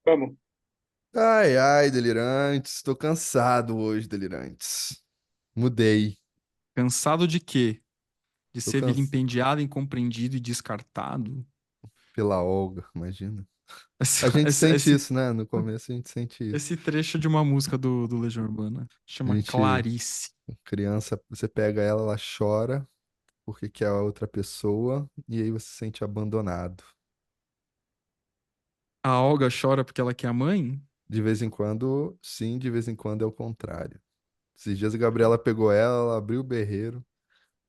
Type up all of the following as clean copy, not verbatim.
Vamos. Ai, ai, delirantes. Tô cansado hoje, delirantes. Mudei. Cansado de quê? De Tô ser cansado vilipendiado, incompreendido e descartado? pela Olga, imagina. Esse, A gente esse, sente esse, isso, né? No começo a gente sente isso. esse trecho de uma música do Legião Urbana A chama gente, Clarice. criança, você pega ela, ela chora porque quer a outra pessoa e aí você se sente abandonado. A Olga chora porque ela quer a mãe? De vez em quando, sim, de vez em quando é o contrário. Esses dias a Gabriela pegou ela, ela abriu o berreiro.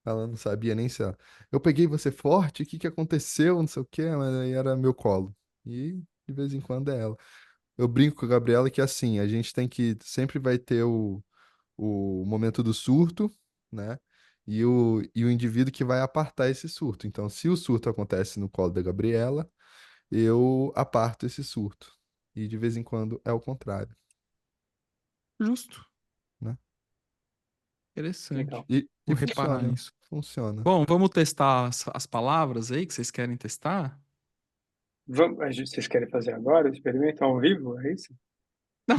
Ela não sabia nem se ela... Eu peguei você forte, o que que aconteceu? Não sei o quê, mas aí era meu colo. E de vez em quando é ela. Eu brinco com a Gabriela que assim, a gente tem que... Sempre vai ter o momento do surto, né? E o indivíduo que vai apartar esse surto. Então, se o surto acontece no colo da Gabriela, eu aparto esse surto. E de vez em quando é o contrário, Justo. né? Interessante. Legal. E Vou reparar funciona, nisso. funciona. Bom, vamos testar as palavras aí que vocês querem testar? Vamos, vocês querem fazer agora o experimento ao vivo? É isso? Não,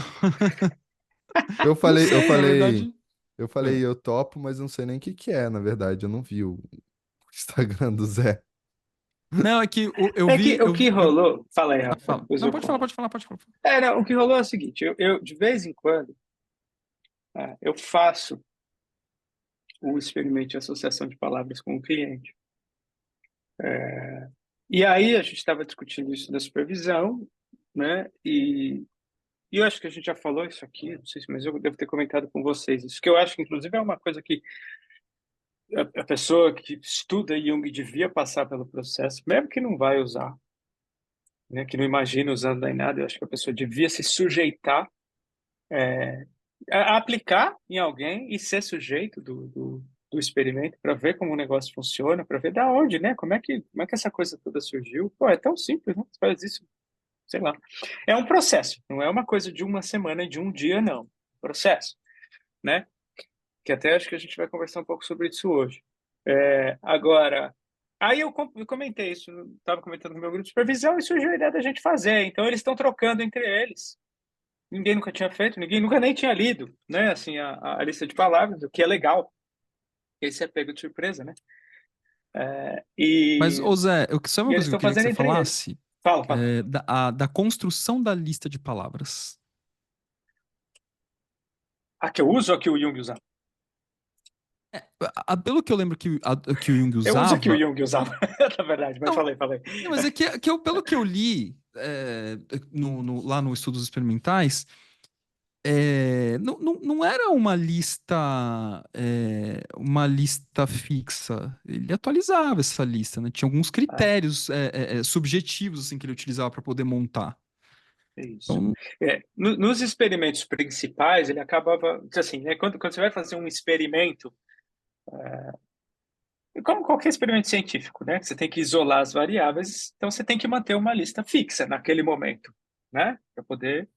Eu não falei, eu sei, na falei, verdade. eu falei, eu topo, mas não sei nem o que que é, na verdade. Eu não vi o Instagram do Zé. Não, é que eu É que vi, o que rolou. Fala aí, Ah, Rafa, fala. depois Não, eu pode falar, conto. pode falar, pode falar. Não, o que rolou é o seguinte: de vez em quando, eu faço o experimento de associação de palavras com o cliente. E aí a gente estava discutindo isso da supervisão, né? E eu acho que a gente já falou isso aqui, não sei se, mas eu devo ter comentado com vocês. Isso que eu acho que, inclusive, é uma coisa que a pessoa que estuda Jung devia passar pelo processo, mesmo que não vai usar, né, que não imagina usando nem nada, eu acho que a pessoa devia se sujeitar, a aplicar em alguém e ser sujeito do experimento para ver como o negócio funciona, para ver da onde, né? Como é que essa coisa toda surgiu? Pô, é tão simples, né? Você faz isso, sei lá. É um processo, não é uma coisa de uma semana e de um dia, não. Processo, né? Que até acho que a gente vai conversar um pouco sobre isso hoje. Agora, aí eu comentei isso, estava comentando no meu grupo de supervisão e surgiu a ideia da gente fazer. Então, eles estão trocando entre eles. Ninguém nunca tinha feito, ninguém nunca nem tinha lido, né? Assim, a lista de palavras, o que é legal. E aí você é pego de surpresa, né? Mas, E, ô Zé, só e uma eles coisa que eu estão queria que fazendo você entre eles. falasse Fala, fala. da construção da lista de palavras. A que eu uso ou a que o Jung usa? Pelo que eu lembro que o Jung Eu uso a que o usava. Jung usava, na verdade, mas Não, falei. não, mas é pelo que eu li lá no Estudos Experimentais, não era uma lista fixa. Ele atualizava essa lista, né? Tinha alguns Ah, critérios subjetivos assim, que ele utilizava para poder montar. é isso. Então, Nos experimentos principais, ele acabava, assim, né, quando você vai fazer um experimento, como qualquer experimento científico, né, que você tem que isolar as variáveis, então você tem que manter uma lista fixa naquele momento, né, para poder,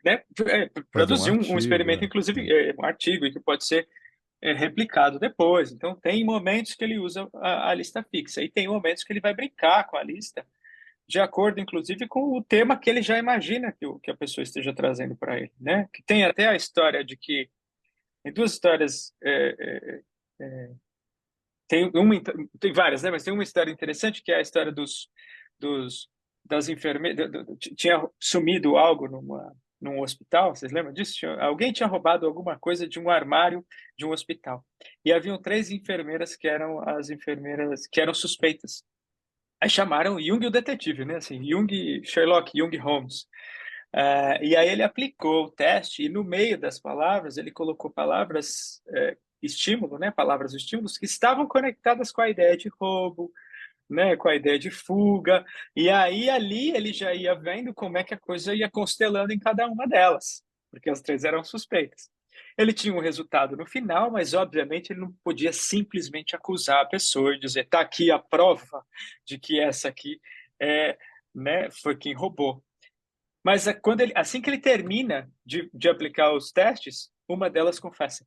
né, Fazer um produzir um artigo, experimento, é. inclusive É. um artigo e que pode ser replicado depois. Então, tem momentos que ele usa a lista fixa e tem momentos que ele vai brincar com a lista, de acordo, inclusive, com o tema que ele já imagina que a pessoa esteja trazendo para ele, né? Que tem até a história de que tem duas histórias, tem várias, né? Mas tem uma história interessante que é a história dos das enfermeiras. Tinha sumido algo num hospital, vocês lembram disso? Alguém tinha roubado alguma coisa de um armário de um hospital. E haviam três enfermeiras que eram as enfermeiras que eram suspeitas. Aí chamaram Jung o detetive, né? Assim, Jung, Sherlock, Jung Holmes. E aí ele aplicou o teste e no meio das palavras ele colocou palavras estímulo, né? Palavras estímulos que estavam conectadas com a ideia de roubo, né? Com a ideia de fuga. E aí ali ele já ia vendo como é que a coisa ia constelando em cada uma delas, porque as três eram suspeitas. Ele tinha um resultado no final, mas obviamente ele não podia simplesmente acusar a pessoa e dizer, tá aqui a prova de que essa aqui né, foi quem roubou. Mas assim que ele termina de aplicar os testes, uma delas confessa.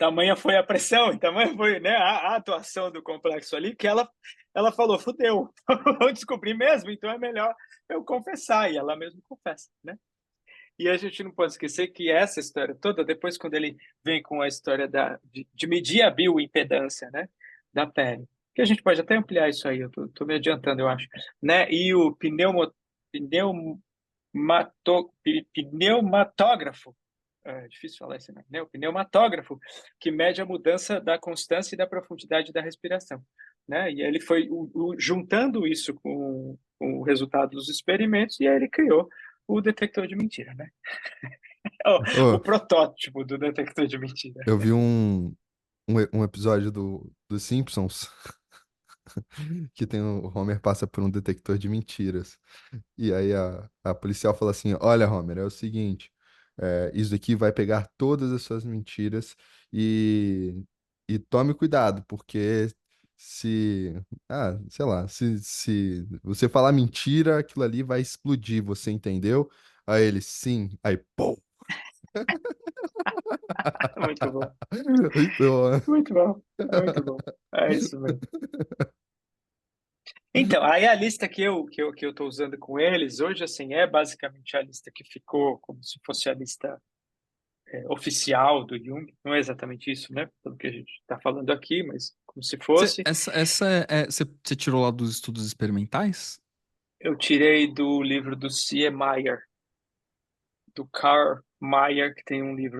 tamanha foi a pressão, e tamanha foi, né, a atuação do complexo ali, que ela falou, fudeu, vou descobrir mesmo, então é melhor eu confessar, e ela mesmo confessa, né? E a gente não pode esquecer que essa história toda, depois quando ele vem com a história de medir a bioimpedância, né, da pele, que a gente pode até ampliar isso aí, eu tô me adiantando, eu acho, né? E o pneumatógrafo, é difícil falar esse nome, né? O pneumatógrafo, que mede a mudança da constância e da profundidade da respiração, né? E ele foi juntando isso com o resultado dos experimentos, e aí ele criou o detector de mentira, né? O Ô, protótipo do detector de mentira. eu vi um episódio dos Simpsons que tem o Homer passa por um detector de mentiras. E aí a policial fala assim: Olha, Homer, é o seguinte, isso aqui vai pegar todas as suas mentiras e, e tome cuidado, porque se, sei lá, se você falar mentira, aquilo ali vai explodir, você entendeu? Aí ele, sim, aí, pô! Muito bom, Então, muito bom, muito bom. É isso mesmo. Então, aí a lista que eu estou usando com eles hoje, assim, é basicamente a lista que ficou como se fosse a lista oficial do Jung. Não é exatamente isso, né? Pelo que a gente está falando aqui, mas como se fosse. Você tirou lá dos estudos experimentais? Eu tirei do livro do C. E. Meyer, do Karl Meyer, que tem um livro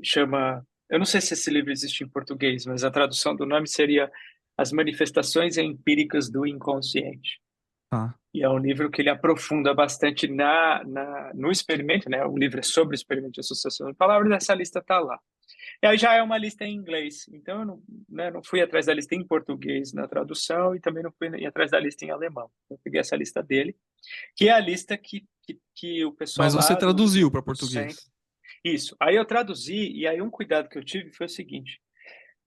chama, eu não sei se esse livro existe em português, mas a tradução do nome seria As Manifestações Empíricas do Inconsciente. Tá. E é um livro que ele aprofunda bastante no experimento, né? O livro é sobre o experimento de associação de palavras, e essa lista está lá. E aí já é uma lista em inglês, então eu não, né, não fui atrás da lista em português na tradução, e também não fui atrás da lista em alemão. Eu peguei essa lista dele, que é a lista que o pessoal Mas você lá traduziu para do centro. português. Isso. Aí eu traduzi, e aí um cuidado que eu tive foi o seguinte: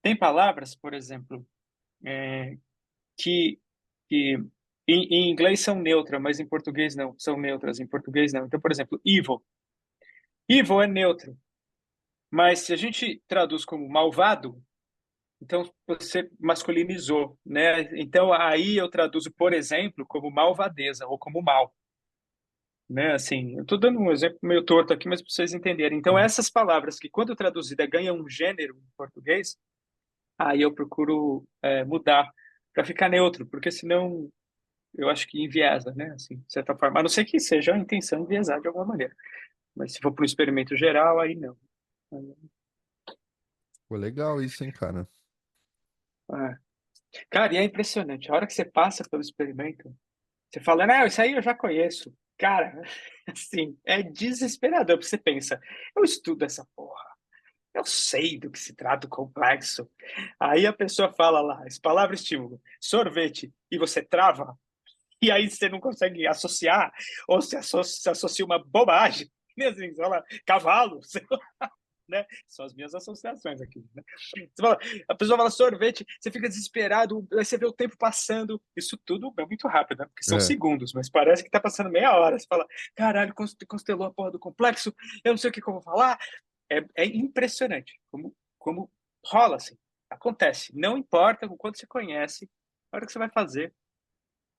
tem palavras, por exemplo, é, que, que em inglês são neutras, mas em português não, são neutras, em português não. Então, por exemplo, evil. Evil é neutro, mas se a gente traduz como malvado, então você masculinizou, né? Então aí eu traduzo, por exemplo, como malvadeza ou como mal, né? Assim, eu estou dando um exemplo meio torto aqui, mas para vocês entenderem. Então Tá. essas palavras que quando traduzida ganham um gênero em português, aí eu procuro mudar para ficar neutro, porque senão eu acho que enviesa, né? Assim, de certa forma. A não ser que seja a intenção enviesar de alguma maneira. Mas se for para um experimento geral, aí não. pô, legal isso, hein, cara? É. Cara, e é impressionante. A hora que você passa pelo experimento, você fala, não, isso aí eu já conheço. Cara, assim, é desesperador, porque você pensa, eu estudo essa porra. Eu sei do que se trata o complexo. Aí a pessoa fala lá, as palavras estímulo, sorvete, e você trava, e aí você não consegue associar, ou se associa uma bobagem. Assim, sei lá, cavalo, sei lá, né? São as minhas associações aqui, né? A pessoa fala sorvete, você fica desesperado, aí você vê o tempo passando, isso tudo é muito rápido, né? Porque são É. segundos, mas parece que tá passando meia hora. Você fala, caralho, constelou a porra do complexo, eu não sei o que eu vou falar. É impressionante como rola assim, acontece. Não importa o quanto você conhece, a hora que você vai fazer,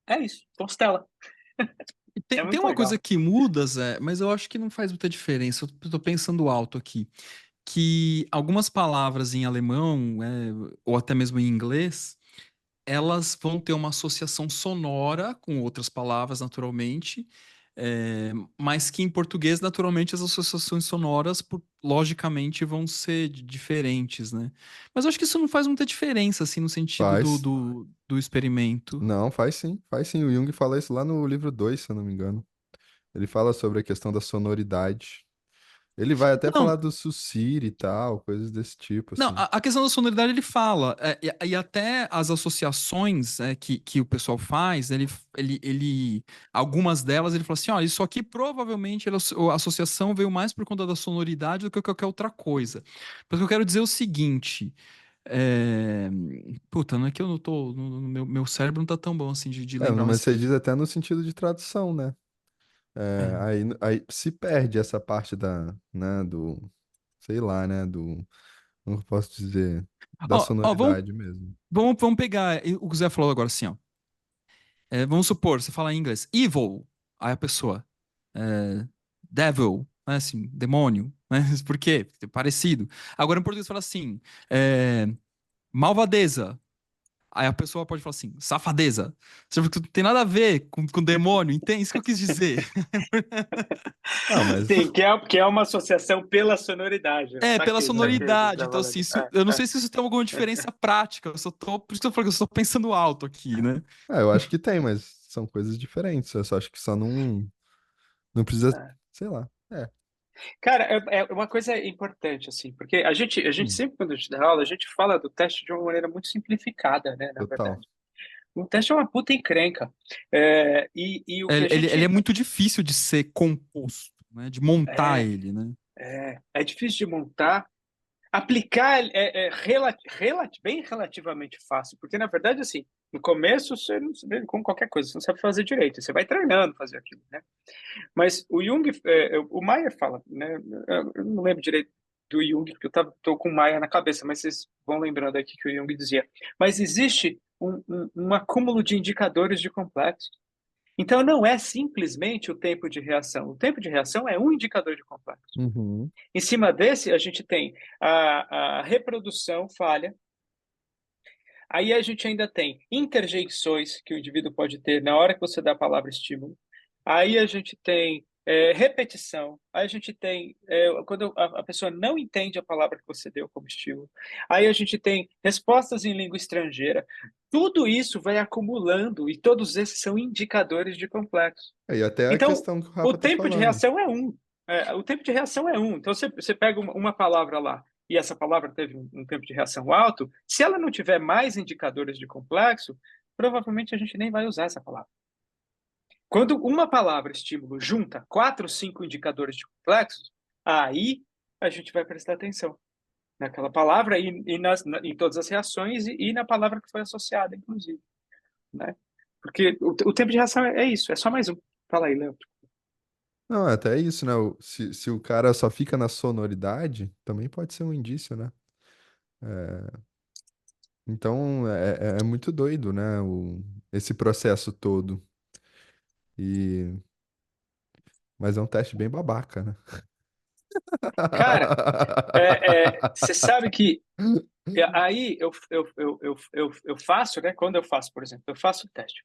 é isso, constela. E É tem muito uma coisa legal. que muda, Zé, mas eu acho que não faz muita diferença. Eu tô pensando alto aqui. Que algumas palavras em alemão, ou até mesmo em inglês, elas vão ter uma associação sonora com outras palavras, naturalmente, mas que em português, naturalmente, as associações sonoras, logicamente, vão ser diferentes, né? Mas eu acho que isso não faz muita diferença, assim, no sentido Faz. do experimento. Não, faz sim, faz sim. O Jung fala isso lá no livro 2, se eu não me engano. Ele fala sobre a questão da sonoridade. Ele vai até Não, falar do sucir e tal, coisas desse tipo, não, assim. a questão da sonoridade ele fala, e até as associações que o pessoal faz, algumas delas ele fala assim: olha, isso aqui provavelmente a associação veio mais por conta da sonoridade do que qualquer outra coisa. Mas eu quero dizer é o seguinte: é, puta, não é que eu não tô, meu cérebro não tá tão bom assim de É, lembrar, mas mas você diz até no sentido de tradução, né? É, é, aí se perde essa parte da, né, sei lá, né, como eu posso dizer, da Ó, vamos, sonoridade mesmo. vamos pegar o que o Zé falou agora assim, ó. Vamos supor, você fala em inglês, evil, aí a pessoa, é, devil, né, assim, demônio, né? Por quê? Porque é parecido. Agora em português fala assim, é, malvadeza, aí a pessoa pode falar assim, safadeza. Sabe que não tem nada a ver com demônio, entende? Isso que eu quis dizer. Ah, mas Sim, que é uma associação pela sonoridade. É, pela Saquei o que você sonoridade. está Então, assim, falando. eu não sei se isso tem alguma diferença prática. Por isso que eu falo que eu só tô pensando alto aqui, né? eu acho que tem, mas são coisas diferentes. Eu só acho que só não precisa, É. sei lá. Cara, é uma coisa importante, assim, porque a gente Hum, sempre, quando a gente dá aula, a gente fala do teste de uma maneira muito simplificada, né, na total. verdade. O teste é uma puta encrenca. E o que a Ele é gente. muito difícil de ser composto, né? De montar É, ele, né? é difícil de montar. Aplicar bem relativamente fácil, porque na verdade, assim, no começo você não sabe, como qualquer coisa, você não sabe fazer direito, você vai treinando fazer aquilo, né? Mas o Jung, o Maier fala, né? Eu não lembro direito do Jung, porque tô com o Maier na cabeça, mas vocês vão lembrando aqui que o Jung dizia. Mas existe um acúmulo de indicadores de complexo. Então não é simplesmente o tempo de reação. O tempo de reação é um indicador de complexo. Uhum. Em cima desse, a gente tem a reprodução falha. Aí a gente ainda tem interjeições que o indivíduo pode ter na hora que você dá a palavra estímulo. Aí a gente tem repetição. Aí a gente tem quando a pessoa não entende a palavra que você deu como estímulo. Aí a gente tem respostas em língua estrangeira. Tudo isso vai acumulando e todos esses são indicadores de complexo. E até a Então, questão que o o Rafa tá tempo de falando. reação é um. O tempo de reação é um. Então, você pega uma palavra lá e essa palavra teve um tempo de reação alto, se ela não tiver mais indicadores de complexo, provavelmente a gente nem vai usar essa palavra. Quando uma palavra estímulo junta quatro, cinco indicadores de complexos, aí a gente vai prestar atenção naquela palavra em todas as reações e na palavra que foi associada, inclusive, né? Porque o tempo de reação é isso, é só mais um. Fala aí, Léo. Não, é até isso, né? Se o cara só fica na sonoridade, também pode ser um indício, né? Então é muito doido, né? Esse processo todo. E, mas é um teste bem babaca, né? Cara, você sabe que aí eu faço, né? Quando eu faço, por exemplo, eu faço o teste.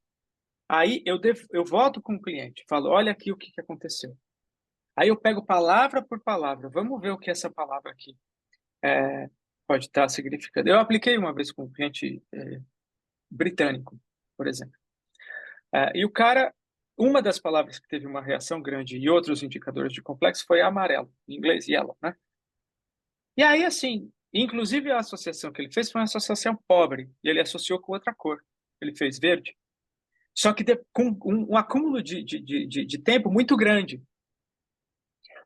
Aí eu volto com o cliente, falo, olha aqui o que que aconteceu. Aí eu pego palavra por palavra, vamos ver o que essa palavra aqui pode estar significando. Eu apliquei uma vez com um cliente britânico, por exemplo. E o cara, uma das palavras que teve uma reação grande e outros indicadores de complexo foi amarelo, em inglês, yellow, né? E aí, assim, inclusive a associação que ele fez foi uma associação pobre, e ele associou com outra cor. Ele fez verde. Só que com um acúmulo de tempo muito grande.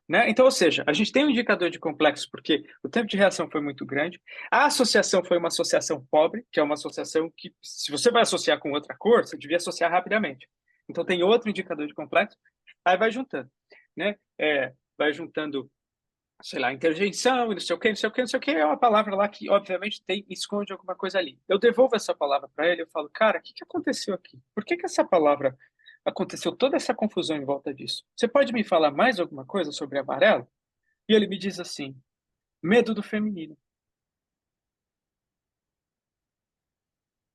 Né? Então, ou seja, a gente tem um indicador de complexo porque o tempo de reação foi muito grande. A associação foi uma associação pobre, que é uma associação que, se você vai associar com outra cor, você devia associar rapidamente. Então, tem outro indicador de complexo, aí vai juntando. Né? Vai juntando sei lá, interjeição, e não sei o quê, não sei o quê, não sei o quê, é uma palavra lá que, obviamente, esconde alguma coisa ali. Eu devolvo essa palavra para ele, eu falo, cara, o que que aconteceu aqui? Por que que essa palavra aconteceu toda essa confusão em volta disso? Você pode me falar mais alguma coisa sobre amarelo? E ele me diz assim, medo do feminino.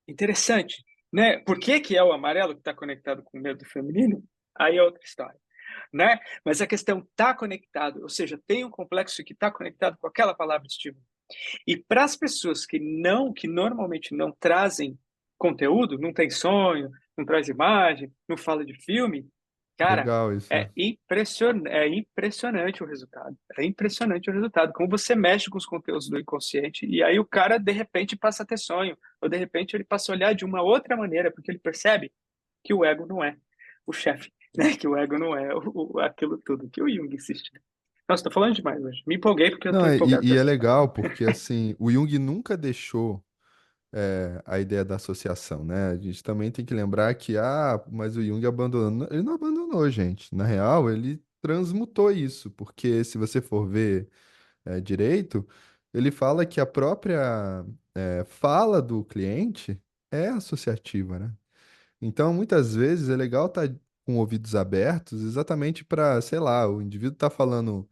Interessante, né? Por que que é o amarelo que está conectado com o medo do feminino? Aí é outra história. Né? Mas a questão está conectado, ou seja, tem um complexo que está conectado com aquela palavra estímulo. E para as pessoas que normalmente não trazem conteúdo, não tem sonho, não traz imagem, não fala de filme, cara, Legal isso, né? é impressionante o resultado. É impressionante o resultado. Como você mexe com os conteúdos do inconsciente e aí o cara, de repente, passa a ter sonho. Ou, de repente, ele passa a olhar de uma outra maneira, porque ele percebe que o ego não é o chefe, né? Que o ego não é aquilo tudo que o Jung insiste. Nossa, estou falando demais hoje. Me empolguei porque eu Não, estou empolgado com e é essa história. legal porque, assim, o Jung nunca deixou a ideia da associação, né? A gente também tem que lembrar que, mas o Jung abandonou. Ele não abandonou, gente. Na real, ele transmutou isso, porque se você for ver direito, Ele fala que a própria fala do cliente é associativa, né? Então, muitas vezes é legal estar com ouvidos abertos, exatamente para, sei lá, o indivíduo tá falando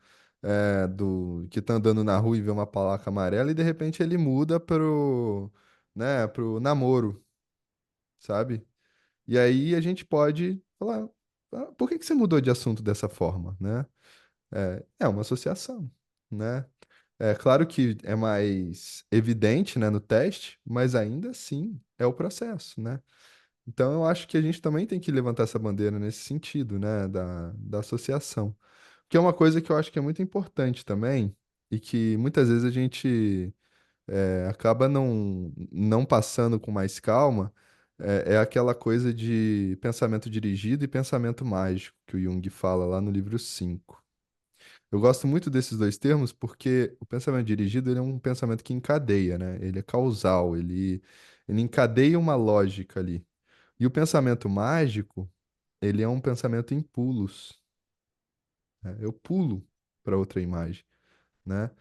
do que tá andando na rua e vê uma placa amarela e de repente ele muda pro namoro, sabe? E aí a gente pode falar, por que que você mudou de assunto dessa forma, né? É uma associação, né? É claro que é mais evidente, né, no teste, mas ainda assim é o processo, né? Então, eu acho que a gente também tem que levantar essa bandeira nesse sentido, né, da associação. Que é uma coisa que eu acho que é muito importante também, e que muitas vezes a gente acaba não passando com mais calma, é aquela coisa de pensamento dirigido e pensamento mágico, que o Jung fala lá no livro 5. Eu gosto muito desses dois termos porque o pensamento dirigido ele é um pensamento que encadeia, né? Ele é causal, ele encadeia uma lógica ali. E o pensamento mágico, ele é um pensamento em pulos, né? Eu pulo para outra imagem, né?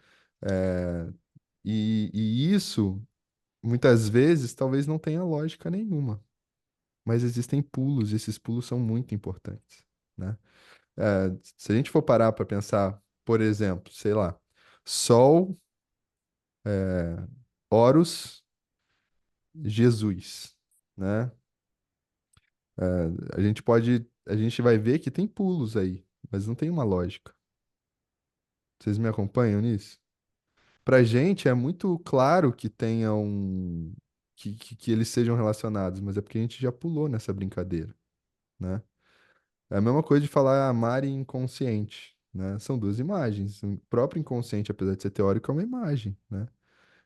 É, e isso, muitas vezes, talvez não tenha lógica nenhuma, mas existem pulos, e esses pulos são muito importantes, né? Se a gente for parar para pensar, por exemplo, sei lá, Sol, Horus, Jesus, né? A gente vai ver que tem pulos aí, mas não tem uma lógica. Vocês me acompanham nisso? Pra gente é muito claro que que eles sejam relacionados, mas é porque a gente já pulou nessa brincadeira, né? É a mesma coisa de falar amar e inconsciente, né? São duas imagens. O próprio inconsciente, apesar de ser teórico, é uma imagem, né?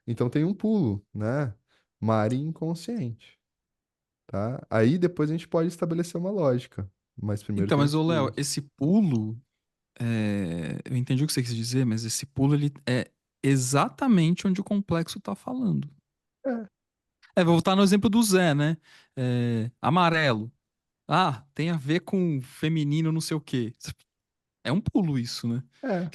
Então tem um pulo, né? Mar e inconsciente, tá? Aí depois a gente pode estabelecer uma lógica, mas primeiro Então, tem mas, os ô Léo, pulos. esse pulo, eu entendi o que você quis dizer, mas esse pulo, ele é exatamente onde o complexo tá falando. É, Vou voltar no exemplo do Zé, né? Amarelo. Ah, tem a ver com feminino, não sei o quê. É um pulo isso, né? é,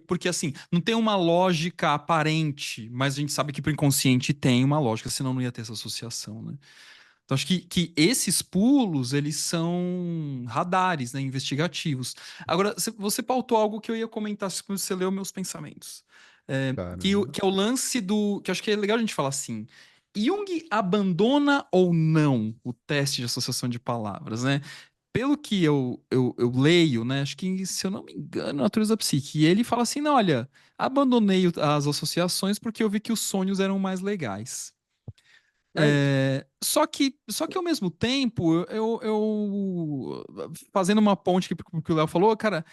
Porque assim, não tem uma lógica aparente, mas a gente sabe que pro inconsciente tem uma lógica, senão não ia ter essa associação, né? Então acho que esses pulos, eles são radares, né, investigativos. Agora, você pautou algo que eu ia comentar se você leu meus pensamentos. caramba. Que é o lance do... Que eu acho que é legal a gente falar assim. Jung abandona ou não o teste de associação de palavras, né? Pelo que eu leio, né? Acho que, se eu não me engano, Natureza da Psique. E ele fala assim: não, olha, abandonei as associações porque eu vi que os sonhos eram mais legais. É isso. Só que ao mesmo tempo, fazendo uma ponte aqui pro que o Léo falou, cara,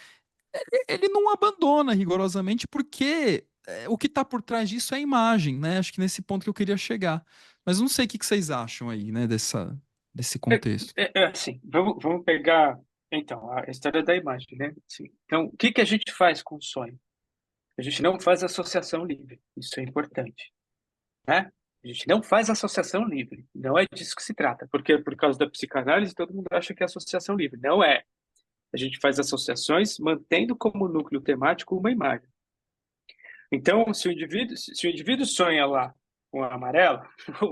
ele não abandona rigorosamente porque o que tá por trás disso é a imagem, né? Acho que nesse ponto que eu queria chegar. Mas não sei o que que vocês acham aí, né, desse contexto. Assim, vamos pegar, então, a história da imagem, né? Assim, então, o que que a gente faz com o sonho? A gente não faz associação livre, isso é importante, né? A gente não faz associação livre, não é disso que se trata, porque por causa da psicanálise todo mundo acha que é associação livre, não é. A gente faz associações mantendo como núcleo temático uma imagem. Então, se o indivíduo sonha lá com a amarela,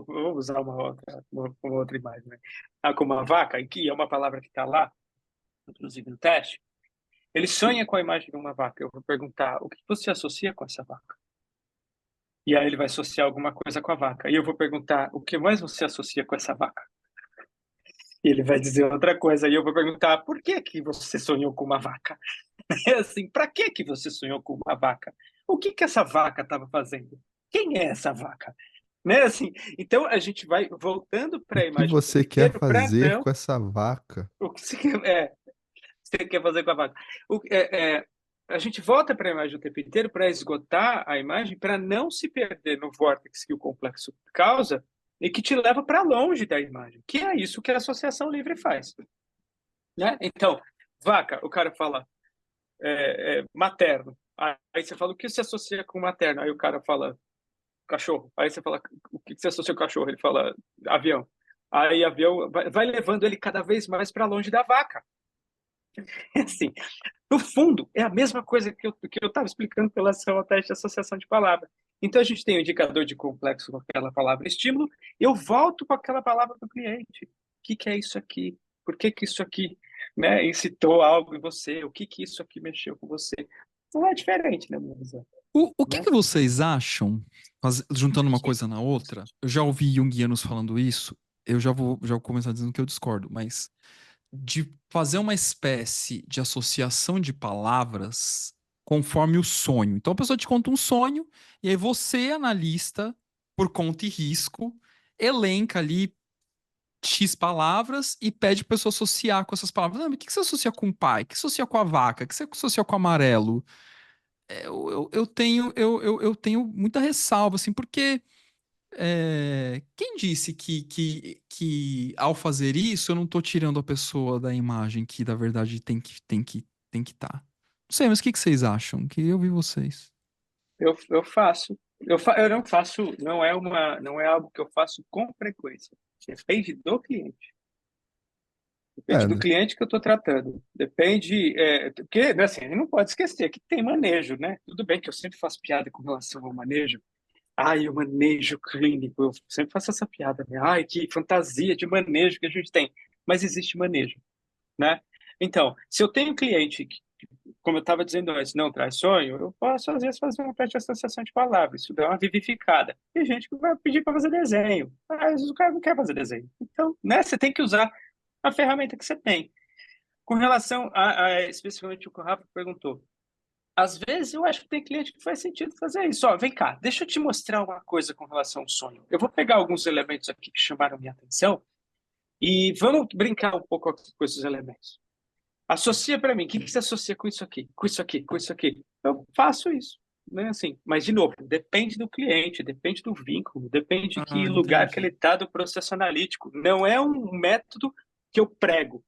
vou usar uma outra imagem, né? Ah, com uma vaca, e que é uma palavra que está lá, inclusive no teste, ele sonha com a imagem de uma vaca. Eu vou perguntar, o que você associa com essa vaca? E aí ele vai associar alguma coisa com a vaca. E eu vou perguntar, o que mais você associa com essa vaca? E ele vai dizer outra coisa. E eu vou perguntar, por que que você sonhou com uma vaca? É assim, para que que você sonhou com uma vaca? O que que essa vaca estava fazendo? Quem é essa vaca? Né? Assim, então a gente vai voltando O para a que imagem do tempo você quer inteiro para fazer não com essa vaca? o que você quer fazer com a vaca. A gente volta para a imagem o tempo inteiro para esgotar a imagem, para não se perder no vórtice que o complexo causa e que te leva para longe da imagem, que é isso que a associação livre faz. Né? Então, vaca, o cara fala materno. Aí você fala, o que se associa com materno? Aí o cara fala, cachorro. Aí você fala, o que se associa com cachorro? Ele fala, avião. Aí avião vai levando ele cada vez mais para longe da vaca. Assim, no fundo, é a mesma coisa que eu estava explicando com relação ao teste de associação de palavras. Então a gente tem o indicador de complexo com aquela palavra estímulo, e eu volto com aquela palavra para o cliente. O que é isso aqui? Por que isso aqui, né, incitou algo em você? O que isso aqui mexeu com você? Não é diferente, né, minha visão, O que né? que vocês acham, juntando uma coisa na outra? Eu já ouvi junguianos falando isso, eu já vou começar dizendo que eu discordo, mas de fazer uma espécie de associação de palavras conforme o sonho. Então a pessoa te conta um sonho, e aí você, analista, por conta e risco, elenca ali X palavras e pede pra pessoa associar com essas palavras. Ah, mas o que que você associa com o pai? O que você associa com a vaca? O que você associa com o amarelo? Eu tenho muita ressalva, assim, porque quem disse que ao fazer isso eu não tô tirando a pessoa da imagem que, na verdade, tem que estar? Não sei, mas o que que vocês acham? Queria ouvir vocês. Eu faço. Eu não faço, não é algo que eu faço com frequência. Depende do cliente. É, Depende do cliente que eu estou tratando. Depende. Porque, né, assim, a gente não pode esquecer que tem manejo, né? Tudo bem que eu sempre faço piada com relação ao manejo. Ai, o manejo clínico. Eu sempre faço essa piada, né? Ai, que fantasia de manejo que a gente tem. Mas existe manejo, né? Então, se eu tenho um cliente que, como eu estava dizendo antes, não traz sonho, eu posso, às vezes, fazer uma teste de associação de palavras. Isso dá uma vivificada. Tem gente que vai pedir para fazer desenho. Às vezes o cara não quer fazer desenho. Então, né, você tem que usar a ferramenta que você tem. Com relação a especificamente o que o Rafa perguntou, às vezes eu acho que tem cliente que faz sentido fazer isso. Ó, vem cá, deixa eu te mostrar uma coisa com relação ao sonho. Eu vou pegar alguns elementos aqui que chamaram minha atenção e vamos brincar um pouco com esses elementos. Associa para mim, o que você associa com isso aqui, com isso aqui, com isso aqui? Eu faço isso, né? Assim, mas de novo, depende do cliente, depende do vínculo, depende de que Ah, lugar que ele entendi. está do processo analítico. Não é um método que eu prego.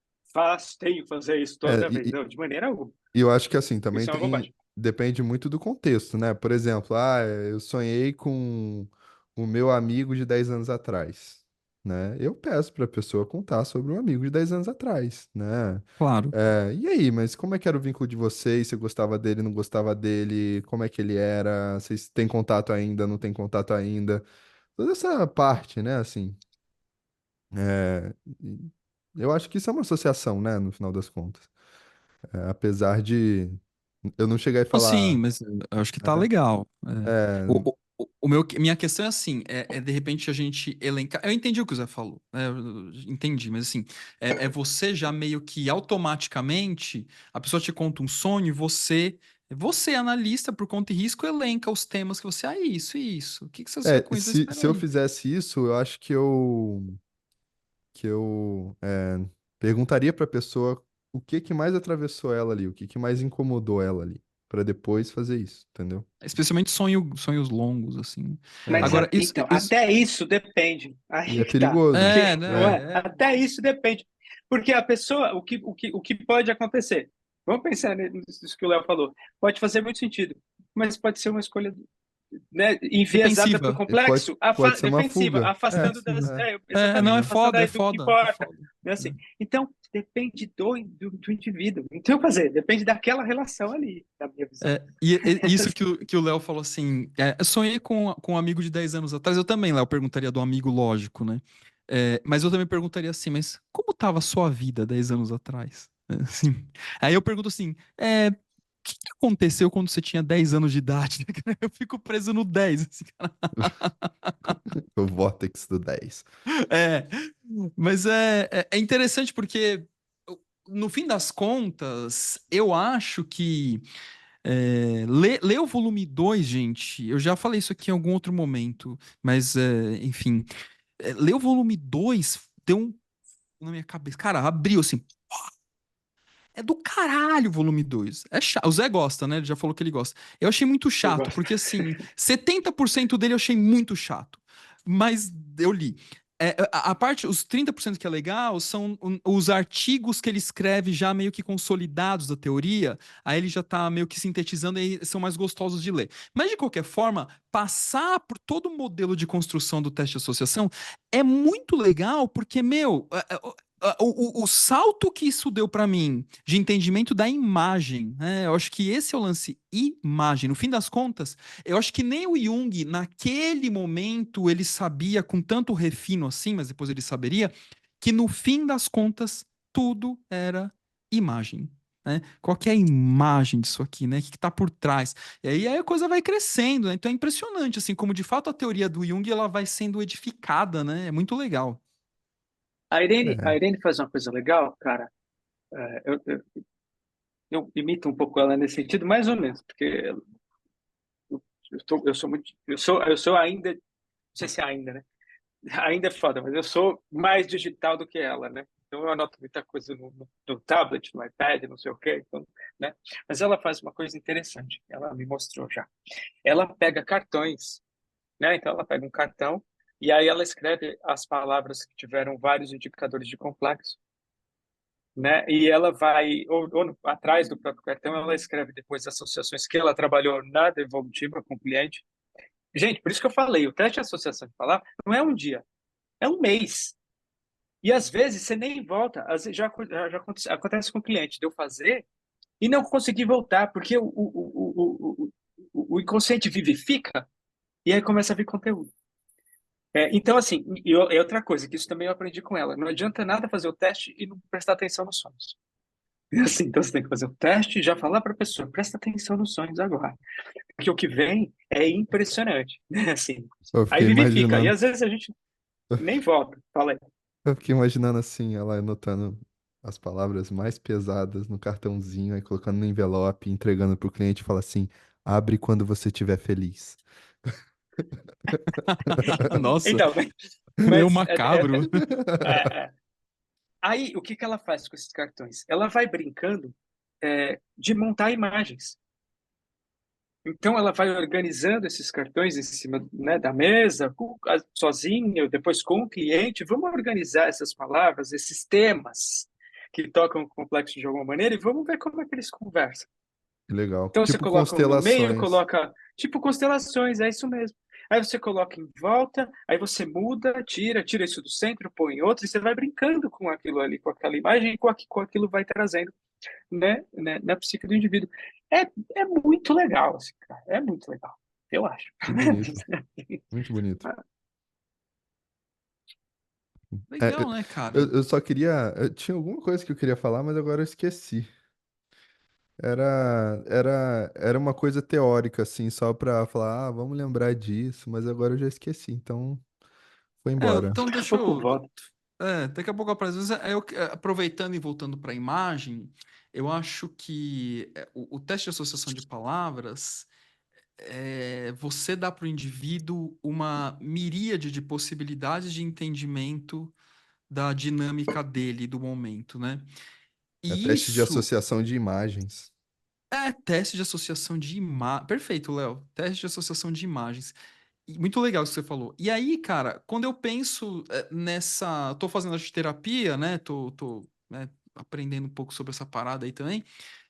Tenho que fazer isso é, toda vez. e, Não, de maneira alguma. e eu acho que assim, também Isso é uma tem, bobagem. depende muito do contexto, né? Por exemplo, eu sonhei com o meu amigo de 10 anos atrás, né? Eu peço para a pessoa contar sobre um amigo de 10 anos atrás, né? Claro. E aí, mas como é que era o vínculo de vocês? Você gostava dele, não gostava dele? Como é que ele era? Vocês têm contato ainda, não têm contato ainda? Toda essa parte, né? Assim, e eu acho que isso é uma associação, né? No final das contas. Apesar de eu não chegar e Não, sim, falar. mas eu acho que tá É, legal. é, Minha questão é assim, de repente a gente elencar. Eu entendi o que o Zé falou, né? Eu entendi, mas assim, é você já meio que automaticamente, a pessoa te conta um sonho e você, analista por conta e risco, elenca os temas que você, isso, isso. O que que você associa com isso? Espera se eu aí. fizesse isso, eu acho que eu perguntaria para a pessoa o que que mais atravessou ela ali, o que que mais incomodou ela ali, para depois fazer isso, entendeu? Especialmente sonhos longos, assim. Mas É, Agora, então, até isso depende. e Aí é que tá. perigoso. Porque, não É. é? Até isso depende. Porque a pessoa, o que pode acontecer? Vamos pensar nisso que o Léo falou. Pode fazer muito sentido, mas pode ser uma escolha, né, enviesada para o defensiva. E pode, complexo, pode ser uma defensiva, fuga. afastando das. Não, Exatamente, é afastando foda, é aí do que foda, é importa. foda. Né, assim. Então, depende do indivíduo. Não tem o que fazer, depende daquela relação ali, na minha visão. E isso que o Léo falou assim, eu sonhei com um amigo de 10 anos atrás, eu também, Léo, perguntaria do amigo lógico, né? Mas eu também perguntaria assim, mas como tava a sua vida 10 anos atrás? Assim, aí eu pergunto assim, o que que aconteceu quando você tinha 10 anos de idade? Eu fico preso no 10, assim, cara. O Vortex do 10. É, mas é interessante porque, no fim das contas, eu acho que ler o volume 2, gente, eu já falei isso aqui em algum outro momento, mas, enfim, ler o volume 2 deu um na minha cabeça. Cara, abriu assim. É do caralho o volume 2. É chato. O Zé gosta, né? Ele já falou que ele gosta. Eu achei muito Eu chato, gosto. porque assim, 70% dele eu achei muito chato. Mas eu li. A parte, os 30% que é legal são os artigos que ele escreve já meio que consolidados da teoria, aí ele já tá meio que sintetizando e são mais gostosos de ler. Mas de qualquer forma, passar por todo o modelo de construção do teste de associação é muito legal, porque, meu, o salto que isso deu para mim de entendimento da imagem, né? Eu acho que esse é o lance, imagem. No fim das contas, eu acho que nem o Jung, naquele momento, ele sabia com tanto refino assim, mas depois ele saberia, que no fim das contas, tudo era imagem. Né? Qual que é a imagem disso aqui, né? O que está por trás? E aí a coisa vai crescendo, né? Então é impressionante, assim, como de fato a teoria do Jung ela vai sendo edificada, né? É muito legal. É, A Irene faz uma coisa legal, cara. Eu imito um pouco ela nesse sentido, mais ou menos, porque eu sou muito, eu sou ainda, não sei se é ainda, né? Ainda é foda, mas eu sou mais digital do que ela, né? Então eu anoto muita coisa no tablet, no iPad, não sei o quê, então, né? Mas ela faz uma coisa interessante. Ela me mostrou já. Ela pega cartões, né? Então ela pega um cartão e aí ela escreve as palavras que tiveram vários indicadores de complexo, né? E ela vai, atrás do próprio cartão, ela escreve depois associações que ela trabalhou na devolutiva com o cliente. Gente, por isso que eu falei, o teste de associação de palavras não é um dia, é um mês. E às vezes você nem volta. Às vezes já acontece com o cliente, de eu fazer e não conseguir voltar, porque o inconsciente vivifica e aí começa a vir conteúdo. Então, assim, é outra coisa, que isso também eu aprendi com ela. Não adianta nada fazer o teste e não prestar atenção nos sonhos. Assim, então você tem que fazer o teste e já falar para a pessoa, presta atenção nos sonhos agora. Porque o que vem é impressionante, né? Assim, eu aí fiquei vivifica. E imaginando, às vezes a gente nem volta. Fala aí. eu fiquei imaginando assim, ela anotando as palavras mais pesadas no cartãozinho, aí colocando no envelope, entregando pro cliente e fala assim: abre quando você estiver feliz. Nossa, Então, meio mas macabro. é, é. Aí o que que ela faz com esses cartões? Ela vai brincando de montar imagens. Então ela vai organizando esses cartões em cima, né, da mesa, sozinha, depois com o cliente. Vamos organizar essas palavras, esses temas que tocam o complexo de alguma maneira e vamos ver como é que eles conversam. Que legal. Então você Tipo coloca um no meio, constelações. coloca tipo constelações, é isso mesmo. Aí você coloca em volta, aí você muda, tira isso do centro, põe em outro, e você vai brincando com aquilo ali, com aquela imagem, e com aquilo vai trazendo, né, na psique do indivíduo. É, é muito legal, assim, cara. É muito legal, eu acho. Que bonito. Muito bonito. É, Legal, né, cara? eu só queria. Eu tinha alguma coisa que eu queria falar, mas agora eu esqueci. Era uma coisa teórica, assim, só pra falar, ah, vamos lembrar disso, mas agora eu já esqueci, então foi embora. Então Daqui a deixa pouco eu. volta. Daqui a pouco, às vezes, aproveitando e voltando para a imagem, eu acho que o teste de associação de palavras, você dá para o indivíduo uma miríade de possibilidades de entendimento da dinâmica dele, do momento, né? É E teste de isso associação de imagens. é teste de associação de imagens. Perfeito, Léo. Teste de associação de imagens. E muito legal isso que você falou. E aí, cara, quando eu penso nessa. Tô fazendo arte terapia, né? Tô, né, aprendendo um pouco sobre essa parada aí também.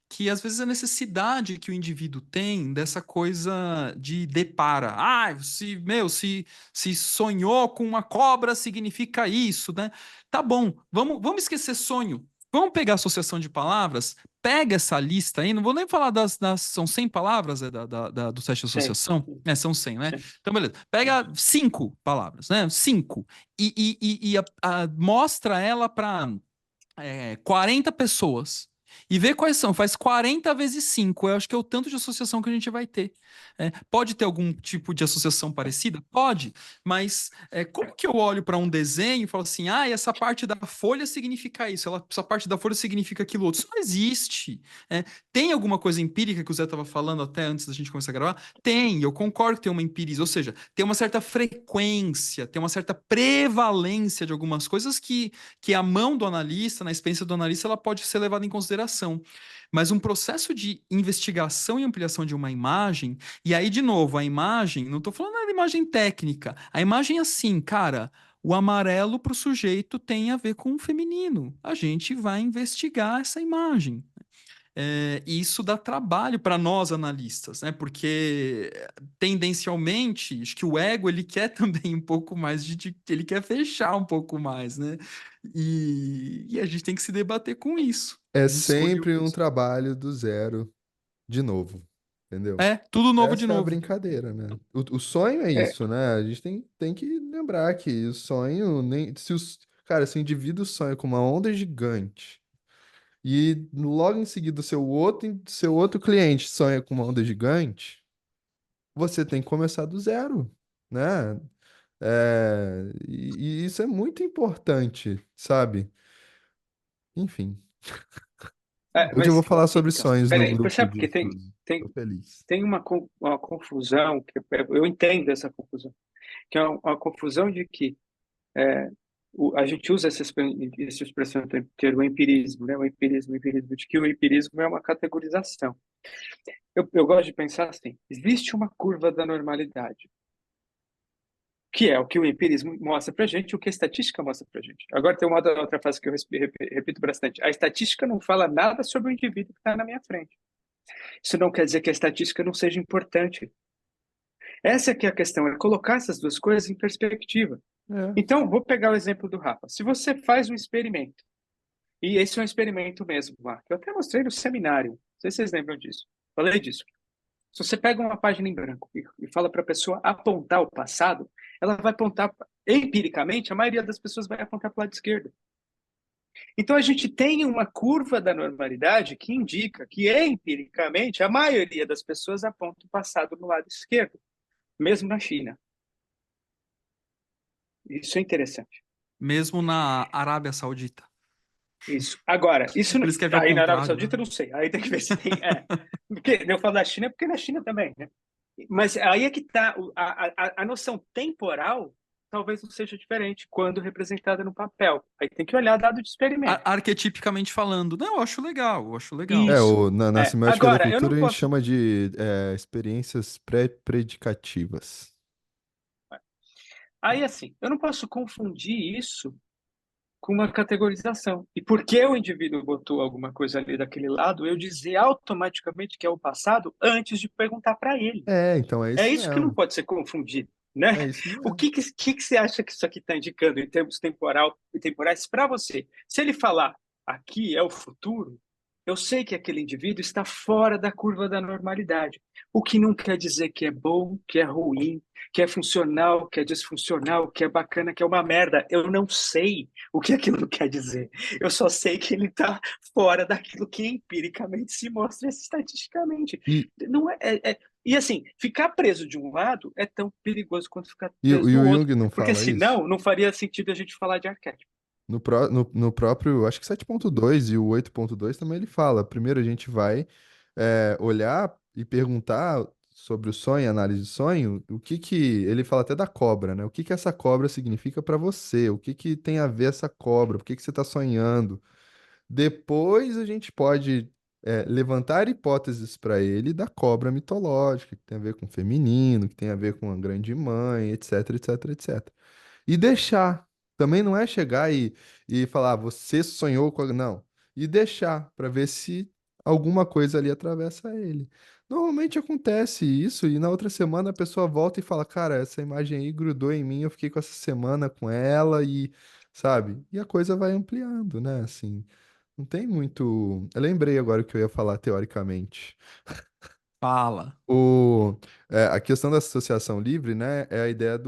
Que às vezes a necessidade que o indivíduo tem dessa coisa de depara. Ah, se sonhou com uma cobra, significa isso, né? Tá bom, vamos esquecer sonho. Vamos pegar a associação de palavras, pega essa lista aí, não vou nem falar são 100 palavras do teste de Sim, associação, são 100, né? sim. Então, beleza. Pega 5 palavras, né? 5. E mostra ela para 40 pessoas e ver quais são. Faz 40 vezes 5. Eu acho que é o tanto de associação que a gente vai ter. Pode ter algum tipo de associação parecida? Pode. Mas como que eu olho para um desenho e falo assim, ah, essa parte da folha significa isso, essa parte da folha significa aquilo outro? Isso não existe. Tem alguma coisa empírica que o Zé estava falando até antes da gente começar a gravar? Tem, eu concordo que tem uma empirismo, ou seja, tem uma certa frequência, tem uma certa prevalência de algumas coisas que a mão do analista, na experiência do analista, ela pode ser levada em consideração. Mas um processo de investigação e ampliação de uma imagem, e aí, de novo, a imagem, não estou falando da imagem técnica, a imagem assim, cara, o amarelo para o sujeito tem a ver com o feminino. A gente vai investigar essa imagem. E isso dá trabalho para nós analistas, né? Porque tendencialmente, acho que o ego ele quer também um pouco mais ele quer fechar um pouco mais, né? E a gente tem que se debater com isso. É A gente escolheu sempre um isso. trabalho do zero de novo, entendeu? É, tudo novo de Essa é a novo. brincadeira, né? O sonho é É, isso, né? A gente tem que lembrar que o sonho, nem, se os, cara, se o indivíduo sonha com uma onda gigante e logo em seguida seu outro cliente sonha com uma onda gigante, você tem que começar do zero, né? E isso é muito importante, sabe? Enfim, hoje eu vou mas, falar sobre então, sonhos no peraí, grupo percebe de porque estudos. Tô tem, feliz. tem uma confusão, eu entendo essa confusão, que é uma confusão de que a gente usa essa expressão o tempo inteiro, o empirismo, né? O empirismo, de que o empirismo é uma categorização. Eu gosto de pensar assim: existe uma curva da normalidade, que é o que o empirismo mostra para gente, o que a estatística mostra para gente. Agora tem uma outra frase que eu repito bastante: a estatística não fala nada sobre o indivíduo que está na minha frente. Isso não quer dizer que a estatística não seja importante. Essa é que é a questão, é colocar essas duas coisas em perspectiva. É. Então, vou pegar o exemplo do Rafa. Se você faz um experimento, e esse é um experimento mesmo, Mark, eu até mostrei no seminário, não sei se vocês lembram disso, falei disso. Se você pega uma página em branco e fala para a pessoa apontar o passado, ela vai apontar, empiricamente, a maioria das pessoas vai apontar para o lado esquerdo. Então, a gente tem uma curva da normalidade que indica que, empiricamente, a maioria das pessoas aponta o passado no lado esquerdo, mesmo na China. Isso é interessante. Mesmo na Arábia Saudita. Isso. Agora, isso Por isso que é ao aí na Arábia contrário, né? Saudita eu não sei. Aí tem que ver se tem. Porque eu falo da China porque na China também, né? Mas aí é que está a noção temporal talvez não seja diferente quando representada no papel. Aí tem que olhar dado de experimento. Arquetipicamente falando. Não, eu acho legal, eu acho legal. Isso. Na semiótica da Agora, eu cultura não a gente posso. chama de experiências pré-predicativas. Aí, assim, eu não posso confundir isso com uma categorização. E porque o indivíduo botou alguma coisa ali daquele lado, eu dizer automaticamente que é o passado antes de perguntar para ele. Então é É isso isso que não mesmo. pode ser confundido, né? É isso O mesmo. que você acha que isso aqui está indicando em termos temporais para você? Se ele falar aqui é o futuro, eu sei que aquele indivíduo está fora da curva da normalidade. O que não quer dizer que é bom, que é ruim, que é funcional, que é disfuncional, que é bacana, que é uma merda. Eu não sei o que aquilo quer dizer. Eu só sei que ele está fora daquilo que empiricamente se mostra estatisticamente. E, Não e assim, ficar preso de um lado é tão perigoso quanto ficar preso e do o outro. Jung não Porque fala isso? senão não faria sentido a gente falar de arquétipo. No próprio, acho que 7.2 e o 8.2 também ele fala. Primeiro a gente vai olhar e perguntar sobre o sonho, análise de sonho, o que que ele fala até da cobra, né? O que que essa cobra significa para você? O que que tem a ver essa cobra? Por que que você está sonhando? Depois a gente pode levantar hipóteses para ele da cobra mitológica, que tem a ver com o feminino, que tem a ver com a grande mãe, etc, etc, etc. E deixar. Também não é chegar e falar, você sonhou com. Não. E deixar para ver se alguma coisa ali atravessa ele. Normalmente acontece isso, e na outra semana a pessoa volta e fala, cara, essa imagem aí grudou em mim, eu fiquei com essa semana com ela, e sabe? E a coisa vai ampliando, né? Assim, não tem muito. Eu lembrei agora o que eu ia falar teoricamente. Fala. A questão da associação livre, né, é a ideia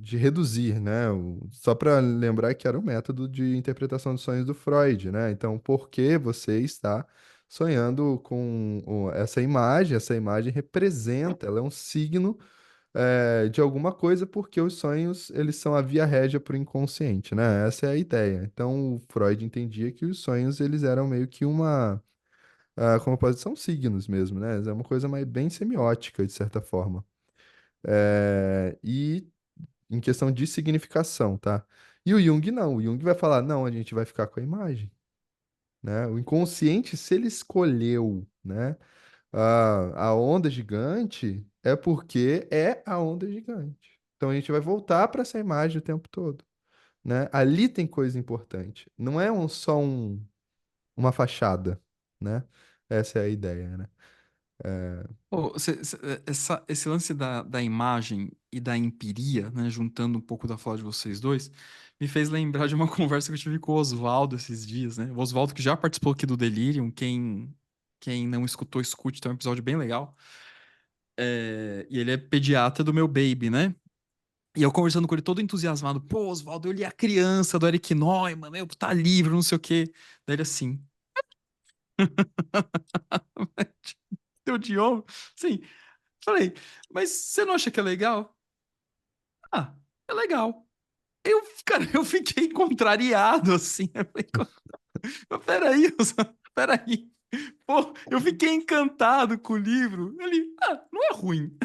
de reduzir, né? Só para lembrar que era o método de interpretação dos sonhos do Freud, né? Então, por que você está sonhando com essa imagem representa, ela é um signo de alguma coisa, porque os sonhos, eles são a via régia para o inconsciente, né? Essa é a ideia. Então, o Freud entendia que os sonhos, eles eram meio que como pode são signos mesmo, né? É uma coisa mais bem semiótica, de certa forma. E em questão de significação, tá? E o Jung não. O Jung vai falar, não, a gente vai ficar com a imagem, né? O inconsciente, se ele escolheu, né, a onda gigante, é porque é a onda gigante. Então a gente vai voltar para essa imagem o tempo todo, né? Ali tem coisa importante. Não é uma fachada, né? Essa é a ideia, né? É, Pô, esse lance da imagem e da empiria, né, juntando um pouco da fala de vocês dois, me fez lembrar de uma conversa que eu tive com o Oswaldo esses dias, né? O Oswaldo que já participou aqui do Delirium, quem não escutou, escute, tem um episódio bem legal. E ele é pediatra do meu baby, né? E eu conversando com ele todo entusiasmado, pô, Oswaldo, eu li A Criança do Eric Neumann, meu, tá livre, não sei o quê. Daí ele assim, teu de ombro? Sim. Falei, mas você não acha que é legal? Ah, é legal. Cara, eu fiquei contrariado, assim. Eu falei, peraí, peraí. Pô, eu fiquei encantado com o livro. Ele, não é ruim.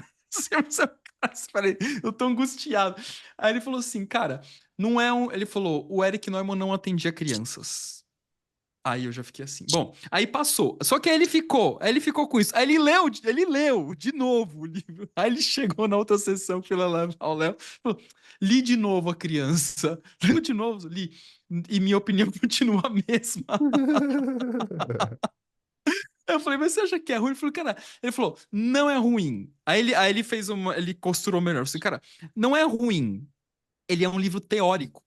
Falei, eu tô angustiado. Aí ele falou assim, cara, não é um. Ele falou, o Eric Neumann não atendia crianças. Aí eu já fiquei assim. Bom, aí passou. Só que aí ele ficou com isso. Aí ele leu de novo o livro. Aí ele chegou na outra sessão que eu ia levar ao Léo, falou, li de novo a criança. Leu de novo, li. E minha opinião continua a mesma. Eu falei, mas você acha que é ruim? Ele falou, cara, ele falou, não é ruim. Aí ele fez ele costurou melhor. Eu falei, cara, não é ruim. Ele é um livro teórico.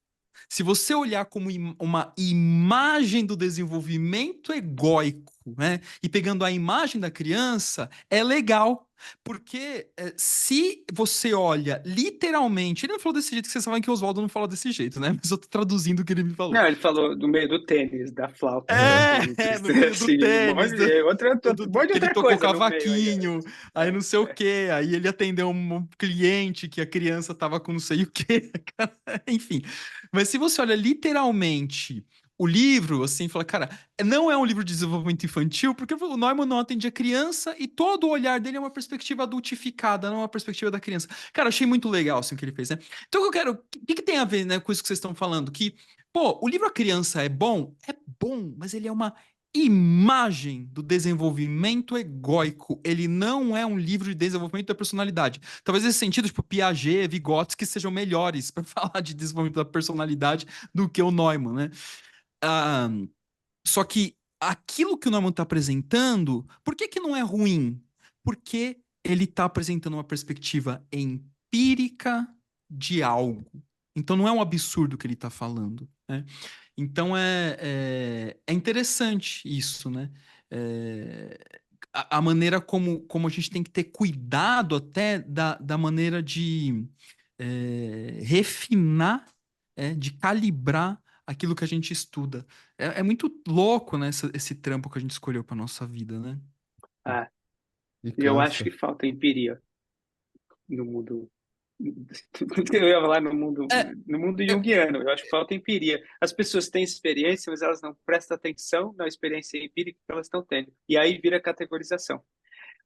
Se você olhar como uma imagem do desenvolvimento egóico, né? E pegando a imagem da criança, é legal. Porque se você olha literalmente, ele não falou desse jeito, que vocês sabem que o Oswaldo não fala desse jeito, né? Mas eu tô traduzindo o que ele me falou. Não, ele falou do meio do tênis, da flauta, No meio do assim, um tênis, monte de, um monte de que ele outra tocou coisa no meio aí. cavaquinho, aí não sei o quê, aí ele atendeu um cliente que a criança tava com não sei o quê, enfim. Mas se você olha literalmente o livro, assim, fala, cara, não é um livro de desenvolvimento infantil, porque o Neumann não atendia criança e todo o olhar dele é uma perspectiva adultificada, não é uma perspectiva da criança. Cara, achei muito legal, assim, o que ele fez, né? Então, o que tem a ver, né, com isso que vocês estão falando? Que, pô, o livro A Criança é bom? É bom, mas ele é uma imagem do desenvolvimento egóico. Ele não é um livro de desenvolvimento da personalidade. Talvez nesse sentido, tipo, Piaget, Vygotsky sejam melhores para falar de desenvolvimento da personalidade do que o Neumann, né? Ah, só que aquilo que o Neumann está apresentando, por que não é ruim? Porque ele está apresentando uma perspectiva empírica de algo. Então não é um absurdo que ele está falando, né? Então é interessante isso, né? É, a maneira como a gente tem que ter cuidado até da maneira de refinar, de calibrar aquilo que a gente estuda. É muito louco, né, esse trampo que a gente escolheu para nossa vida, né? Ah, E eu acho cansa. que falta empiria no mundo. Eu ia falar É, no mundo eu- junguiano, eu acho que falta empiria. As pessoas têm experiência, mas elas não prestam atenção na experiência empírica que elas estão tendo. E aí vira categorização.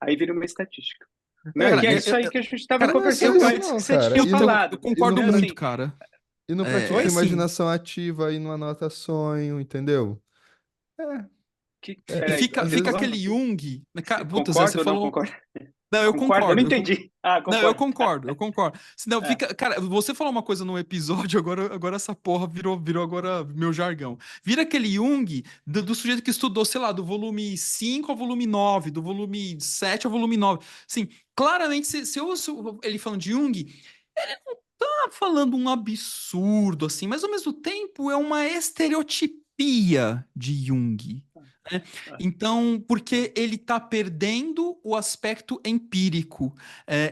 Aí vira uma estatística. Né? É, cara, Que é eu, isso eu- aí eu- que a gente estava e cara, não é só conversando isso eu, antes, que não, você cara. tinha eu, tam- falado. eu E não, concordo Então, muito, assim, cara. e não pratica oi? Assim, imaginação ativa e não anota sonho, entendeu? É, e Peraí, fica, às fica vezes. aquele Jung, né, cara, puta, Zé, você concorda ou não falou. concorda? Não, eu Concorda? Eu não concordo. entendi. Ah, Não, eu concorda. concordo, eu concordo. Não, É. cara, você falou uma coisa no episódio, agora essa porra virou agora meu jargão. Vira aquele Jung do sujeito que estudou, sei lá, do volume 5 ao volume 9, do volume 7 ao volume 9. Sim, claramente, se eu ouço ele falando de Jung, ele não tá falando um absurdo, assim, mas ao mesmo tempo é uma estereotipia de Jung, né? É. Então, porque ele tá perdendo o aspecto empírico.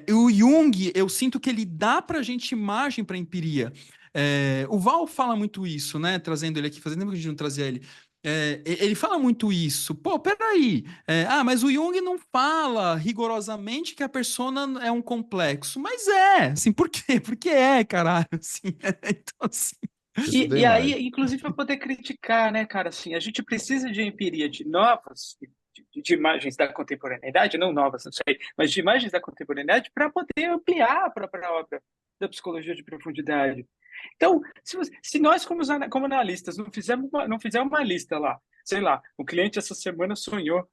E o Jung, eu sinto que ele dá pra gente margem para empiria. O Val fala muito isso, né? Trazendo ele aqui, fazendo tempo que a gente não trazia ele. Ele fala muito isso. Pô, peraí. Mas o Jung não fala rigorosamente que a persona é um complexo. Mas assim, por quê? Porque caralho. Assim, então, assim. Estudei E aí, mais. inclusive, para poder criticar, né, cara, assim, a gente precisa de empiria de novas, de imagens da contemporaneidade, não novas, não sei, mas de imagens da contemporaneidade para poder ampliar a própria obra da psicologia de profundidade. Então, se nós, como analistas, não fizermos uma lista lá, sei lá, o cliente essa semana sonhou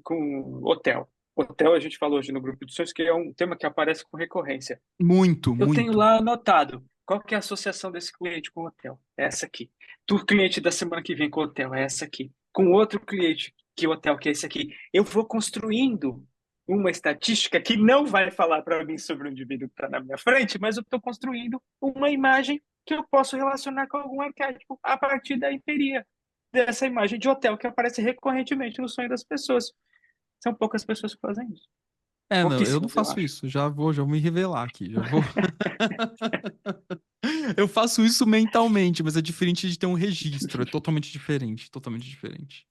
com hotel. Hotel, a gente falou hoje no grupo de sonhos, que é um tema que aparece com recorrência. Muito, Eu tenho muito. lá anotado qual que é a associação desse cliente com o hotel. É essa aqui. Do cliente da semana que vem com o hotel, é essa aqui. Com outro cliente que hotel que é esse aqui? Eu vou construindo uma estatística que não vai falar para mim sobre o indivíduo que está na minha frente, mas eu estou construindo uma imagem que eu posso relacionar com algum arquétipo a partir da empiria dessa imagem de hotel que aparece recorrentemente no sonho das pessoas. São poucas pessoas que fazem isso. Não, eu não Pouquíssimas, eu faço acho. isso. Já vou me revelar aqui. Já vou. Eu faço isso mentalmente, mas é diferente de ter um registro. É totalmente diferente. Totalmente diferente.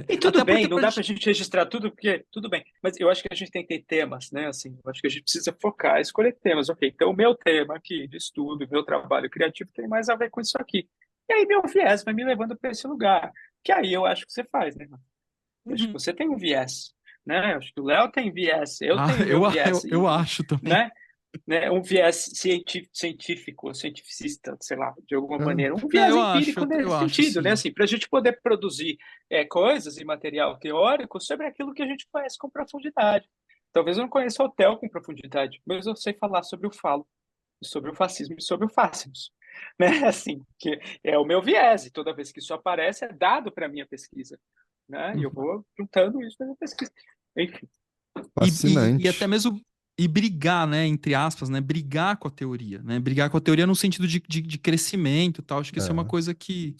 E tudo Até bem, porque não dá para a gente registrar tudo, porque tudo bem. Mas eu acho que a gente tem que ter temas, né? Assim, eu acho que a gente precisa focar, escolher temas. Ok, então o meu tema aqui de estudo, meu trabalho criativo tem mais a ver com isso aqui. E aí meu viés vai me levando para esse lugar. Que aí eu acho que você faz, né? Eu acho que Uhum. você tem um viés, né? Eu acho que o Léo tem viés, eu Ah, tenho meu viés, eu acho também. né? Um viés científico, cientificista, sei lá, de alguma É, maneira. Um Não, viés empírico eu nesse acho sentido, né? sim. Assim, para a gente poder produzir coisas e material teórico sobre aquilo que a gente conhece com profundidade. Talvez eu não conheça o hotel com profundidade, mas eu sei falar sobre o falo, sobre o fascismo e sobre o fácimos. Né? Assim, que é o meu viés, e toda vez que isso aparece é dado para a minha pesquisa. Né? E eu Uhum. vou juntando isso na minha pesquisa. Enfim. E até fascinante. mesmo brigar, né, entre aspas, né, brigar com a teoria, né, brigar com a teoria no sentido de crescimento e tal, acho que isso é uma É, coisa sim,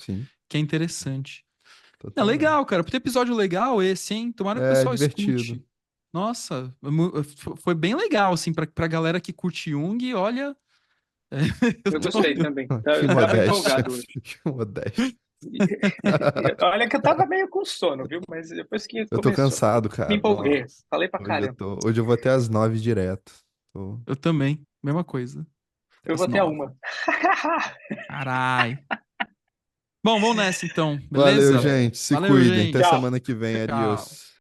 que é interessante. É totalmente. legal, cara, puta episódio legal esse, hein, tomara que o É pessoal divertido. escute. Nossa, foi bem legal, assim, pra galera que curte Jung, olha, Eu gostei também. Que Eu estava modéstia. empolgado hoje. Que modéstia. Olha que eu estava meio com sono, viu? Mas depois que Eu tô começou, cansado, me cara. empolguei. Nossa. Falei pra caramba. Hoje eu vou até às 9 direto. Tô eu também, mesma coisa, até Eu as vou ter a 9. uma. Carai. Bom, vamos nessa então, Valeu, beleza? gente. Se Valeu, cuidem. Até gente. Tchau. semana que vem. Tchau. Adiós.